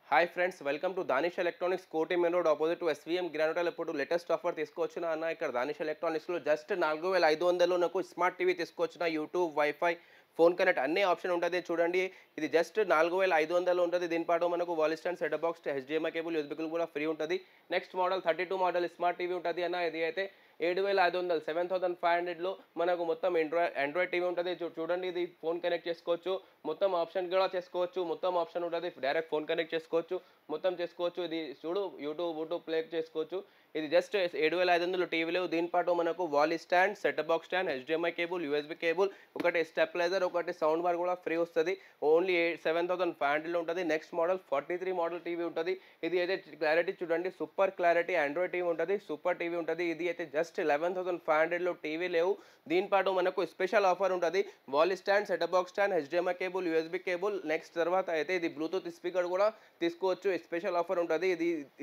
Hi friends, welcome to Danish electronics, Koti main road opposite to SVM granite. ఇప్పుడు latest offer తీసుకొచ్చిన అన్న ఇక్కడ దానిష్ ఎలక్ట్రానిక్స్లో జస్ట్ 4500 నాకు స్మార్ట్ టీవీ తీసుకొచ్చిన. యూట్యూబ్, వైఫై, ఫోన్ కనెక్ట్ అన్ని ఆప్షన్ ఉంటుంది. చూడండి, ఇది జస్ట్ 4500 ఉంటుంది. దీని పాటు మనకు wall stand, set box, HDMI cable, USB cable కూడా ఫ్రీ ఉంటుంది. Next model 32 model smart TV ఉంటుంది అన్న. ఇది అయితే 7500 7500లో మనకు మొత్తం ఆండ్రాయిడ్ టీవీ ఉంటుంది. చూడండి, ఇది ఫోన్ కనెక్ట్ చేసుకోవచ్చు, మొత్తం ఆప్షన్ కూడా చేసుకోవచ్చు, మొత్తం ఆప్షన్ ఉంటుంది. డైరెక్ట్ ఫోన్ కనెక్ట్ చేసుకోవచ్చు, మొత్తం చేసుకోవచ్చు. ఇది చూడు, యూట్యూబ్ ప్లే చేసుకోవచ్చు. ఇది జస్ట్ 7500 టీవీలో. దీని పాటు మనకు wall stand, set box stand, HDMI cable, USB cable, ఒకటి స్టెప్లైజర్, ఒకటి సౌండ్ బార్ కూడా ఫ్రీ వస్తుంది. ఓన్లీ 7500లో ఉంటుంది. నెక్స్ట్ మోడల్ 43 మోడల్ టీవీ ఉంటుంది. ఇది అయితే క్లారిటీ చూడండి, సూపర్ క్లారిటీ ఆండ్రాయిడ్ టీవీ ఉంటుంది, సూపర్ టీవీ ఉంటుంది. ఇది అయితే జస్ట్ 11500లో టీవీ లేవు. దీని పాటు మనకు స్పెషల్ ఆఫర్ ఉంటుంది. Wall stand, set box stand, HDMI cable, USB cable. Next తర్వాత అయితే ఇది బ్లూటూత్ స్పీకర్ కూడా తీసుకోవచ్చు. స్పెషల్ ఆఫర్ ఉంటుంది.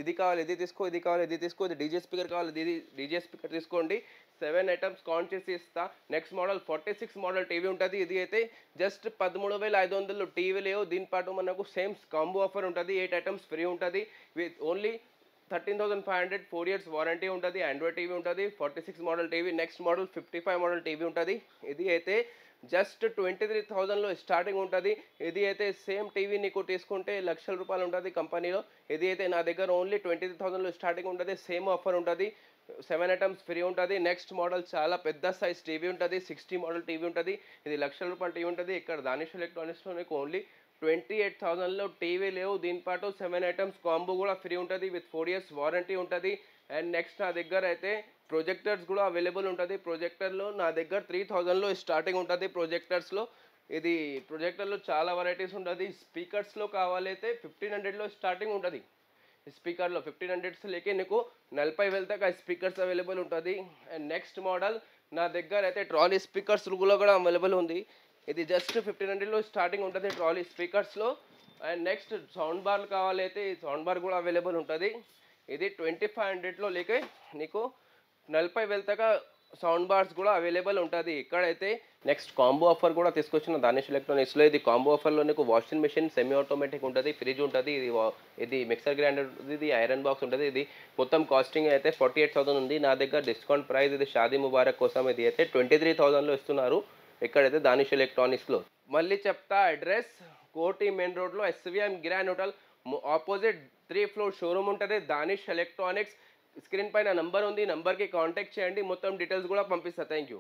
ఇది కావాలి ఇది తీసుకో, ఇది కావాలి ఇది తీసుకో, ఇది డీజే స్పీకర్ కావాలి ఇది డీజే స్పీకర్ తీసుకోండి. 7 ఐటమ్స్ కౌంట్ చేసి ఇస్తా. నెక్స్ట్ మోడల్ 46 మోడల్ టీవీ ఉంటుంది. ఇది అయితే జస్ట్ 13500 టీవీ లేవు. దీని పాటు మనకు సేమ్ కాంబో ఆఫర్ ఉంటుంది. 8 ఐటమ్స్ ఫ్రీ ఉంటుంది. విత్ ఓన్లీ 13,500 4 ఇయర్స్ వారంటీ ఉంటుంది. ఆండ్రాయిడ్ టీవీ ఉంటుంది. 46 model TV. Next model 55 model TV ఉంటుంది. ఇది అయితే జస్ట్ 23,000లో స్టార్టింగ్ ఉంటుంది. ఇది అయితే సేమ్ టీవీ నీకు తీసుకుంటే లక్షల రూపాయలు ఉంటుంది కంపెనీలో. ఇది అయితే నా దగ్గర ఓన్లీ 23,000లో స్టార్టింగ్ ఉంటుంది. సేమ్ ఆఫర్ ఉంటుంది. 7 ఐటమ్స్ ఫ్రీ ఉంటుంది. నెక్స్ట్ మోడల్ చాలా పెద్ద సైజ్ టీవీ ఉంటుంది. 60 మోడల్ టీవీ ఉంటుంది. ఇది లక్షల రూపాయల టీవీ ఉంటుంది. ఇక్కడ దానిష్ ఎలక్ట్రానిక్స్లో నీకు ఓన్లీ 28,000లో టీవీ లేవు. దీని పాటు 7 ఐటమ్స్ కాంబో కూడా ఫ్రీ ఉంటుంది. విత్ 4 ఇయర్స్ వారంటీ ఉంటుంది. అండ్ నెక్స్ట్ నా దగ్గర అయితే ప్రొజెక్టర్స్ కూడా అవైలబుల్ ఉంటుంది. ప్రొజెక్టర్లో నా దగ్గర 3000లో స్టార్టింగ్ ఉంటుంది. ప్రొజెక్టర్స్లో ఇది ప్రొజెక్టర్లో చాలా వెరైటీస్ ఉంటుంది. స్పీకర్స్లో కావాలైతే 1500లో స్టార్టింగ్ ఉంటుంది. స్పీకర్లో 1500 లేకే నీకు 40,000 దాకా స్పీకర్స్ అవైలబుల్ ఉంటుంది. అండ్ నెక్స్ట్ మోడల్ నా దగ్గర అయితే ట్రాలీ స్పీకర్స్ కూడా అవైలబుల్ ఉంది. ఇది జస్ట్ 1500లో స్టార్టింగ్ ఉంటుంది ట్రాలీ స్పీకర్స్లో. అండ్ నెక్స్ట్ సౌండ్ బార్ కావాలైతే ఈ సౌండ్ బార్ కూడా అవైలబుల్ ఉంటుంది. ఇది 2500లో లేకే నీకు 40,000 దాకా సౌండ్ బార్స్ కూడా అవైలబుల్ ఉంటుంది. ఇక్కడైతే నెక్స్ట్ కాంబో ఆఫర్ కూడా తీసుకొచ్చిన దానిష్ ఎలక్ట్రానిక్స్లో. ఇది కాంబో ఆఫర్లో నీకు వాషింగ్ మెషిన్ సెమీ ఆటోమేటిక్ ఉంటుంది, ఫ్రిడ్జ్ ఉంటుంది, ఇది మిక్సర్ గ్రైండర్ ఉంటుంది, ఇది ఐరన్ బాక్స్ ఉంటుంది. ఇది మొత్తం కాస్టింగ్ అయితే 48,000 ఉంది. నా దగ్గర డిస్కౌంట్ ప్రైస్ ఇది షాదీ ముబారక్ కోసం ఇది అయితే 23,000లో ఇస్తున్నారు ఇక్కడైతే దానిష్ ఎలక్ట్రానిక్స్లో. మళ్ళీ చెప్తా, అడ్రస్ కోటి మెయిన్ రోడ్లో SVM grand hotel opposite 3 floor showroom ఉంటుంది దానిష్ ఎలక్ట్రానిక్స్. స్క్రీన్ పైన నంబర్ ఉంది, నంబర్కి కాంటాక్ట్ చేయండి, మొత్తం డీటెయిల్స్ కూడా పంపిస్తా. Thank you.